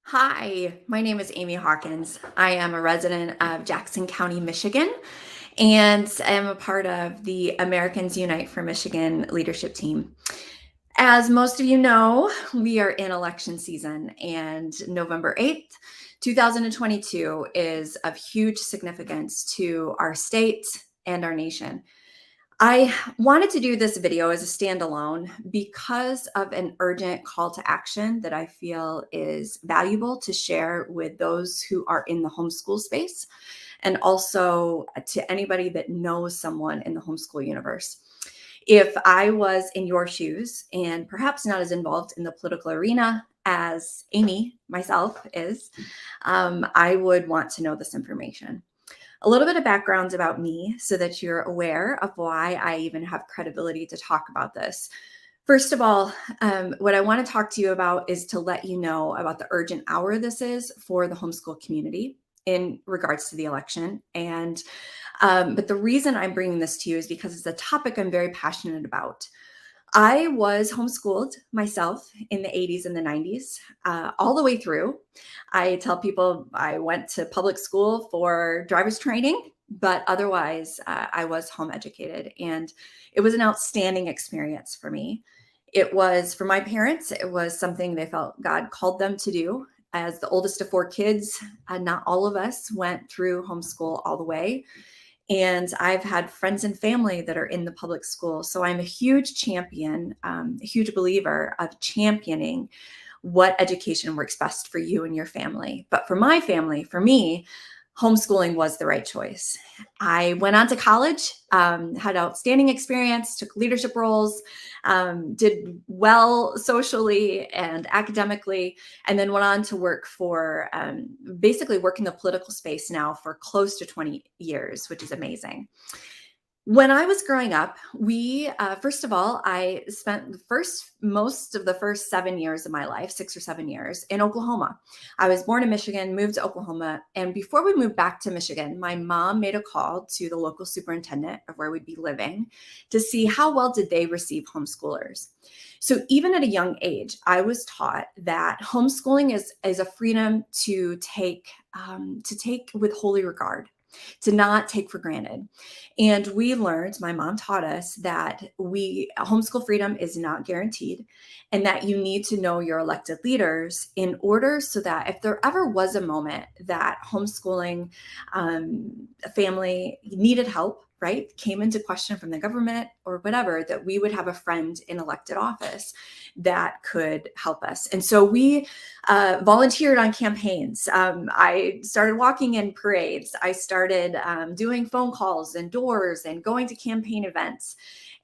Hi, my name is Amy Hawkins. I am a resident of Jackson County, Michigan, and I am a part of the Americans Unite for Michigan leadership team. As most of you know, we are in election season, and November 8th, 2022 is of huge significance to our state and our nation. I wanted to do this video as a standalone because of an urgent call to action that I feel is valuable to share with those who are in the homeschool space and also to anybody that knows someone in the homeschool universe. If I was in your shoes and perhaps not as involved in the political arena as Amy, myself, is, I would want to know this information. A little bit of background about me so that you're aware of why I even have credibility to talk about this. First of all, what I want to talk to you about is to let you know about the urgent hour this is for the homeschool community in regards to the election. But the reason I'm bringing this to you is because it's a topic I'm very passionate about. I was homeschooled myself in the 80s and the 90s, all the way through. I tell people I went to public school for driver's training, but otherwise, I was home educated. And it was an outstanding experience for me. It was for my parents, it was something they felt God called them to do. As the oldest of four kids, not all of us went through homeschool all the way. And I've had friends and family that are in the public school. So I'm a huge champion, a huge believer of championing what education works best for you and your family. But for my family, for me, homeschooling was the right choice. I went on to college, had outstanding experience, took leadership roles, did well socially and academically, and then went on to work for basically work in the political space now for close to 20 years, which is amazing. When I was growing up, first of all, I spent most of the first 7 years of my life, 6 or 7 years, in Oklahoma. I was born in Michigan, moved to Oklahoma. And before we moved back to Michigan, my mom made a call to the local superintendent of where we'd be living to see how well did they receive homeschoolers. So even at a young age, I was taught that homeschooling is a freedom to take with holy regard, to not take for granted. And we learned, my mom taught us that homeschool freedom is not guaranteed and that you need to know your elected leaders in order so that if there ever was a moment that homeschooling a family needed help, right, came into question from the government or whatever, that we would have a friend in elected office that could help us. And so we volunteered on campaigns. I started walking in parades. I started doing phone calls and doors and going to campaign events.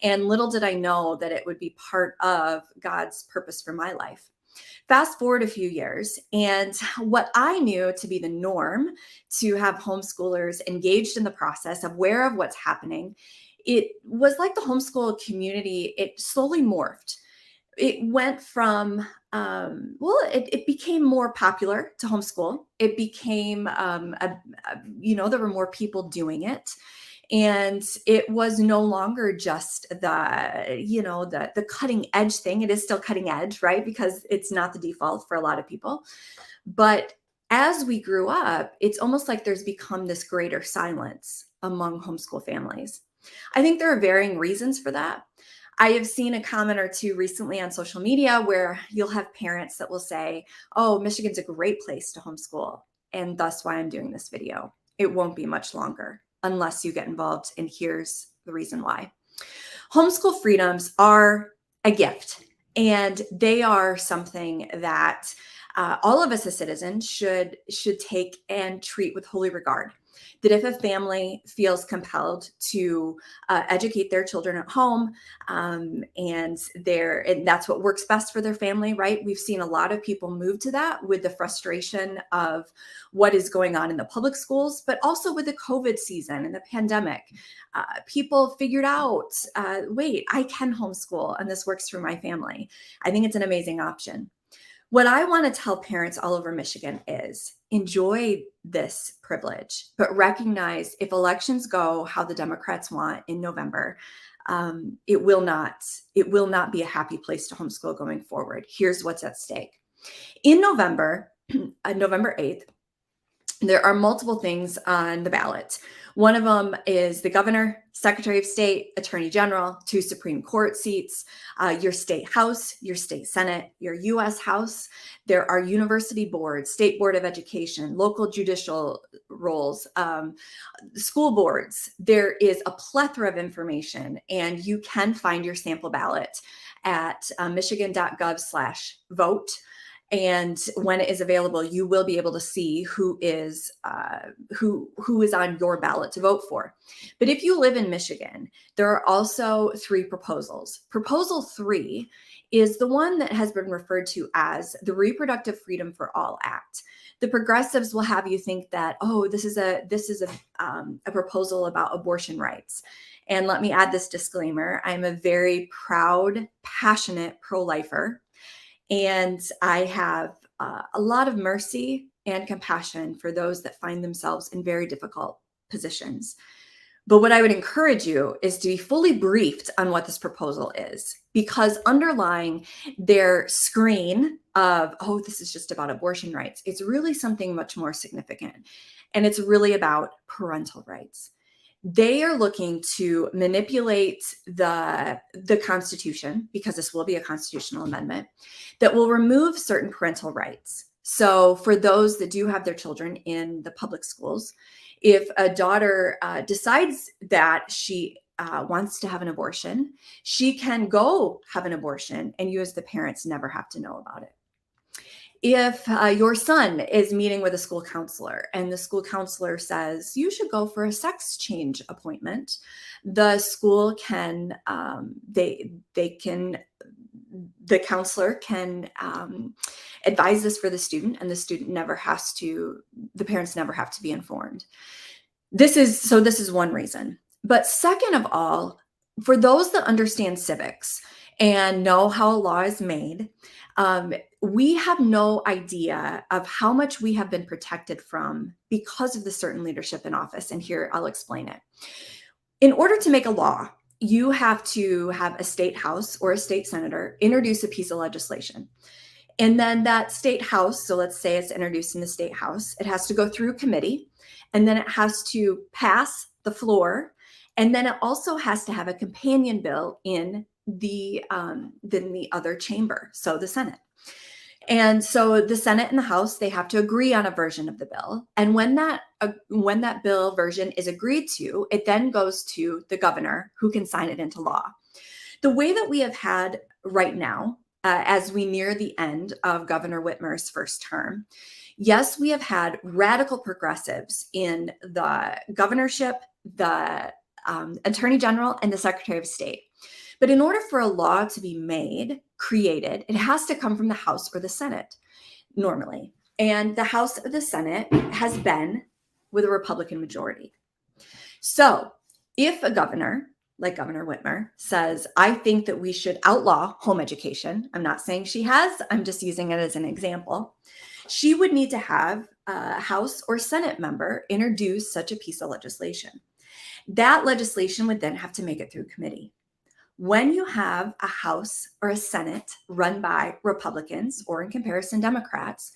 And little did I know that it would be part of God's purpose for my life. Fast forward a few years, and what I knew to be the norm to have homeschoolers engaged in the process, aware of what's happening, it was like the homeschool community, it slowly morphed. It went from it became more popular to homeschool. It became there were more people doing it, and it was no longer just the cutting edge thing. It is still cutting edge, right? Because it's not the default for a lot of people. But as we grew up, it's almost like there's become this greater silence among homeschool families. I think there are varying reasons for that. I have seen a comment or two recently on social media where you'll have parents that will say, "Oh, Michigan's a great place to homeschool, and thus why I'm doing this video." It won't be much longer unless you get involved, and here's the reason why. Homeschool freedoms are a gift, and they are something that all of us as citizens should take and treat with holy regard. That if a family feels compelled to educate their children at home, and that's what works best for their family, right? We've seen a lot of people move to that with the frustration of what is going on in the public schools, but also with the COVID season and the pandemic. People figured out, wait, I can homeschool and this works for my family. I think it's an amazing option. What I want to tell parents all over Michigan is enjoy this privilege, but recognize if elections go how the Democrats want in November, it will not be a happy place to homeschool going forward. Here's what's at stake. In November, November 8th, there are multiple things on the ballot. One of them is the governor, secretary of state, attorney general, 2 Supreme Court seats, your state house, your state senate, your U.S. House. There are university boards, state board of education, local judicial roles, school boards. There is a plethora of information, and you can find your sample ballot at michigan.gov/vote. And when it is available, you will be able to see who is on your ballot to vote for. But if you live in Michigan, there are also 3 proposals. Proposal 3 is the one that has been referred to as the Reproductive Freedom for All Act. The progressives will have you think that, oh, this is a proposal about abortion rights. And let me add this disclaimer: I'm a very proud, passionate pro-lifer. And I have a lot of mercy and compassion for those that find themselves in very difficult positions. But what I would encourage you is to be fully briefed on what this proposal is, because underlying their screen of, oh, this is just about abortion rights, it's really something much more significant. And it's really about parental rights. They are looking to manipulate the Constitution, because this will be a constitutional amendment, that will remove certain parental rights. So for those that do have their children in the public schools, if a daughter decides that she wants to have an abortion, she can go have an abortion, and you as the parents never have to know about it. If your son is meeting with a school counselor and the school counselor says you should go for a sex change appointment, the school can, the counselor can advise this for the student, and the parents never have to be informed. This is one reason. But second of all, for those that understand civics and know how a law is made, we have no idea of how much we have been protected from because of the certain leadership in office. And here, I'll explain it. In order to make a law, you have to have a state house or a state senator introduce a piece of legislation. And then that state house, so let's say it's introduced in the state house, it has to go through committee, and then it has to pass the floor. And then it also has to have a companion bill in the other chamber, so the Senate. And so the Senate and the House, they have to agree on a version of the bill. And when that bill version is agreed to, it then goes to the governor, who can sign it into law. The way that we have had right now, as we near the end of Governor Whitmer's first term, yes, we have had radical progressives in the governorship, the attorney general, and the secretary of state. But in order for a law to be created, it has to come from the House or the Senate normally. And the House or the Senate has been with a Republican majority. So if a governor, like Governor Whitmer, says, I think that we should outlaw home education, I'm not saying she has, I'm just using it as an example, she would need to have a House or Senate member introduce such a piece of legislation. That legislation would then have to make it through committee. When you have a House or a Senate run by Republicans, or in comparison, Democrats,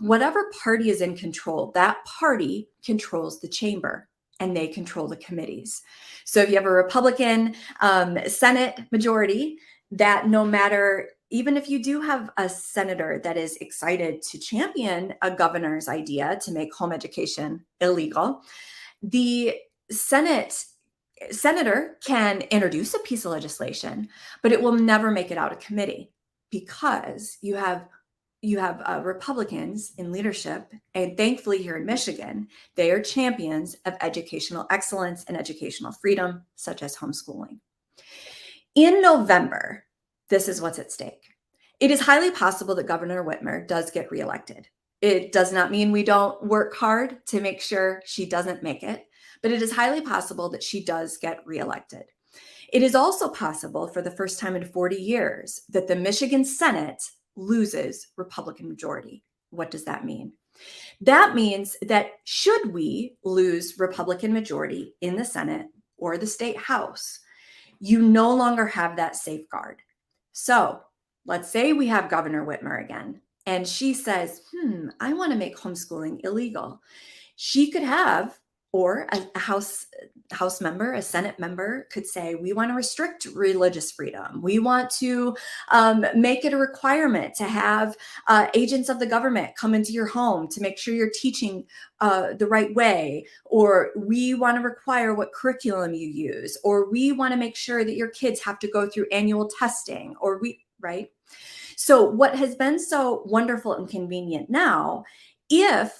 whatever party is in control, that party controls the chamber and they control the committees. So if you have a Republican Senate majority, that no matter, even if you do have a senator that is excited to champion a governor's idea to make home education illegal, the senator can introduce a piece of legislation, but it will never make it out of committee, because you have Republicans in leadership, and thankfully here in Michigan, they are champions of educational excellence and educational freedom, such as homeschooling. In November, this is what's at stake. It is highly possible that Governor Whitmer does get reelected. It does not mean we don't work hard to make sure she doesn't make it, but it is highly possible that she does get reelected. It is also possible, for the first time in 40 years, that the Michigan Senate loses Republican majority. What does that mean? That means that should we lose Republican majority in the Senate or the state House, you no longer have that safeguard. So let's say we have Governor Whitmer again. and she says, I want to make homeschooling illegal. She could have, or a house member, a Senate member could say, we want to restrict religious freedom. We want to make it a requirement to have agents of the government come into your home to make sure you're teaching the right way. Or we want to require what curriculum you use. Or we want to make sure that your kids have to go through annual testing. Right? So what has been so wonderful and convenient now, if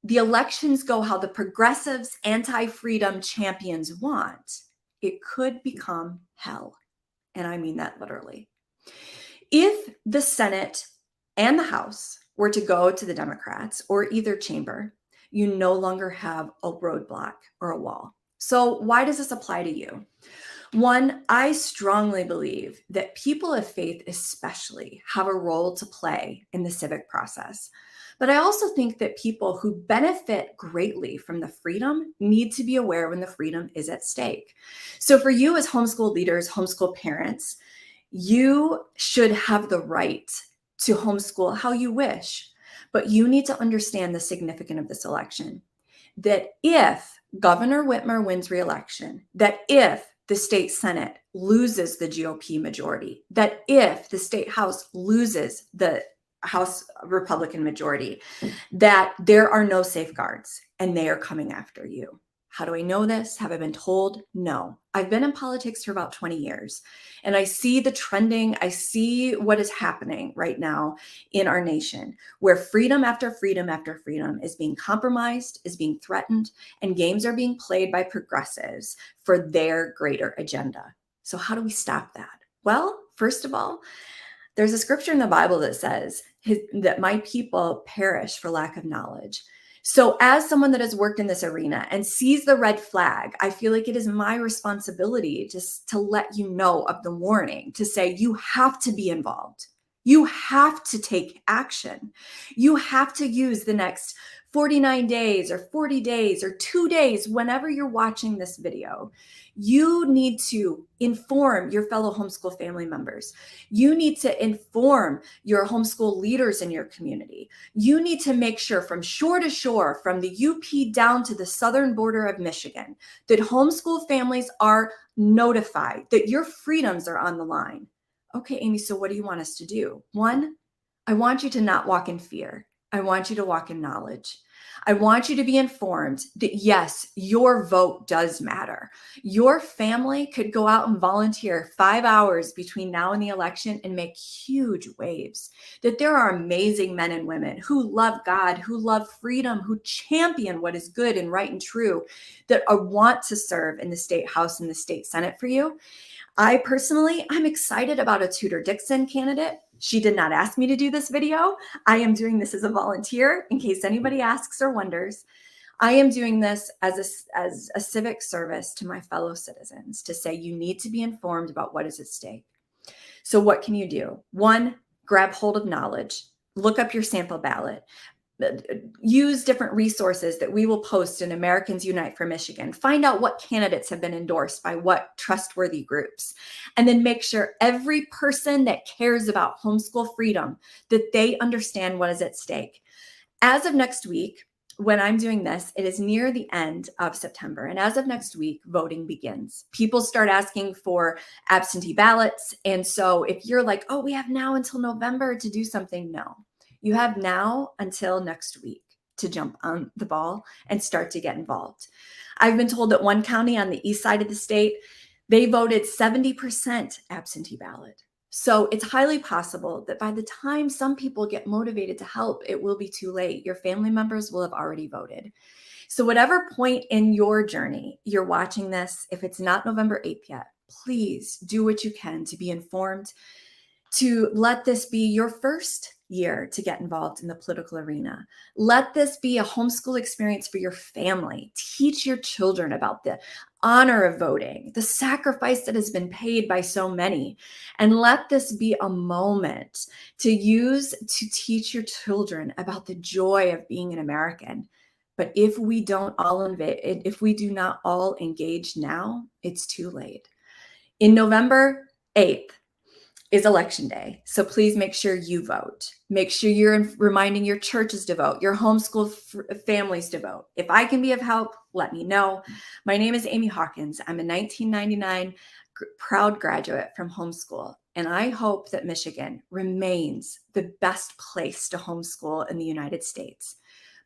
the elections go how the progressives, anti-freedom champions want, it could become hell. And I mean that literally. If the Senate and the House were to go to the Democrats or either chamber, you no longer have a roadblock or a wall. So why does this apply to you? One, I strongly believe that people of faith especially have a role to play in the civic process. But I also think that people who benefit greatly from the freedom need to be aware when the freedom is at stake. So for you as homeschool leaders, homeschool parents, you should have the right to homeschool how you wish, but you need to understand the significance of this election. That if Governor Whitmer wins re-election, that if the state Senate loses the GOP majority, that if the state House loses the House Republican majority, that there are no safeguards and they are coming after you. How do I know this? Have I been told? No. I've been in politics for about 20 years and I see the trending. I see what is happening right now in our nation, where freedom after freedom after freedom is being compromised, is being threatened, and games are being played by progressives for their greater agenda. So how do we stop that? Well, first of all, there's a scripture in the Bible that says that my people perish for lack of knowledge. So as someone that has worked in this arena and sees the red flag, I feel like it is my responsibility just to let you know of the warning, to say you have to be involved. You have to take action. You have to use the next 49 days or 40 days or 2 days, whenever you're watching this video. You need to inform your fellow homeschool family members. You need to inform your homeschool leaders in your community. You need to make sure from shore to shore, from the UP down to the southern border of Michigan, that homeschool families are notified that your freedoms are on the line. Okay, Amy, so what do you want us to do? One, I want you to not walk in fear. I want you to walk in knowledge. I want you to be informed that yes, your vote does matter. Your family could go out and volunteer 5 hours between now and the election and make huge waves. That there are amazing men and women who love God, who love freedom, who champion what is good and right and true, that want to serve in the state house and the state Senate for you. I personally, I'm excited about a Tudor Dixon candidate. She did not ask me to do this video. I am doing this as a volunteer, in case anybody asks or wonders. I am doing this as a civic service to my fellow citizens, to say you need to be informed about what is at stake. So what can you do? One, grab hold of knowledge. Look up your sample ballot. Use different resources that we will post in Americans Unite for Michigan. Find out what candidates have been endorsed by what trustworthy groups. And then make sure every person that cares about homeschool freedom, that they understand what is at stake. As of next week, when I'm doing this, it is near the end of September. And as of next week, voting begins. People start asking for absentee ballots. And so if you're like, oh, we have now until November to do something, no. You have now until next week to jump on the ball and start to get involved. I've been told that one county on the east side of the state, they voted 70% absentee ballot. So it's highly possible that by the time some people get motivated to help, it will be too late. Your family members will have already voted. So whatever point in your journey you're watching this, if it's not November 8th yet, please do what you can to be informed, to let this be your first year to get involved in the political arena. Let this be a homeschool experience for your family. Teach your children about the honor of voting, the sacrifice that has been paid by so many. And let this be a moment to use to teach your children about the joy of being an American. But if we do not all engage now, it's too late. In November 8th, is Election Day. So please make sure you vote. Make sure you're reminding your churches to vote, your homeschool families to vote. If I can be of help, let me know. My name is Amy Hawkins. I'm a 1999 proud graduate from Homeschool, and I hope that Michigan remains the best place to homeschool in the United States.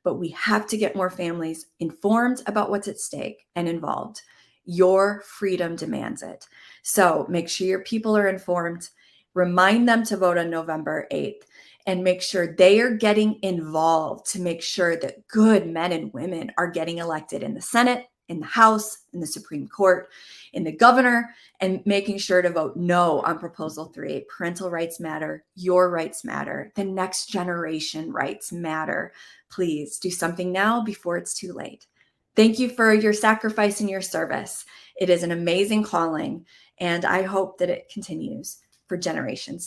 But we have to get more families informed about what's at stake and involved. Your freedom demands it. So make sure your people are informed. Remind them to vote on November 8th and make sure they are getting involved to make sure that good men and women are getting elected in the Senate, in the House, in the Supreme Court, in the governor, and making sure to vote no on Proposal 3. Parental rights matter. Your rights matter. The next generation rights matter. Please do something now before it's too late. Thank you for your sacrifice and your service. It is an amazing calling, and I hope that it continues for generations to come.